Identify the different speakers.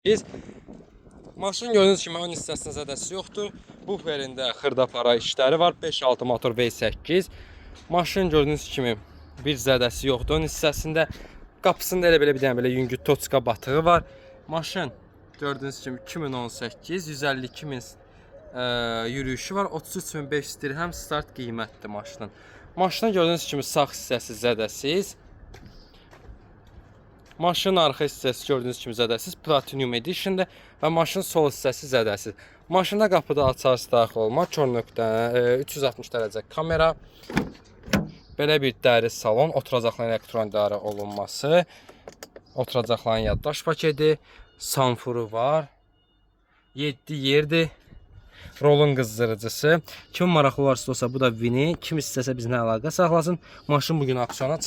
Speaker 1: V8. Maşın gördüyünüz kimi ön hissəsində zədəsi yoxdur. Buferində xırdapara işləri var. 5.6 motor V8. Maşın gördüyünüz kimi bir zədəsi yoxdur ön hissəsində. Qapısında elə belə bir dənə belə yüngül toçka batığı var. Maşın gördüyünüz kimi 2018 152 min yürüyüşü var. 33.500 dirhəm start qiymətdir maşının. Maşının gördüyünüz kimi sağ hissəsi zədəsiz. Maşının arxa hissəsi gördüyünüz kimi zədəsiz. Platinum Edition'dır və maşının sol hissəsi zədəsiz. Maşında qapıda açarız daxil olma. Kör nöqtə 360 dərəcə kamera. Belə bir dəri salon. Oturacaqların elektron idarə olunması. Oturacaqların yaddaş paketi. Sanfuru var. 7 yerdir. Rolun qızdırıcısı. Kim maraqlı varsa olsa bu da Vini. Kim istəsə bizimlə əlaqə saxlasın. Maşın bugün aksiyona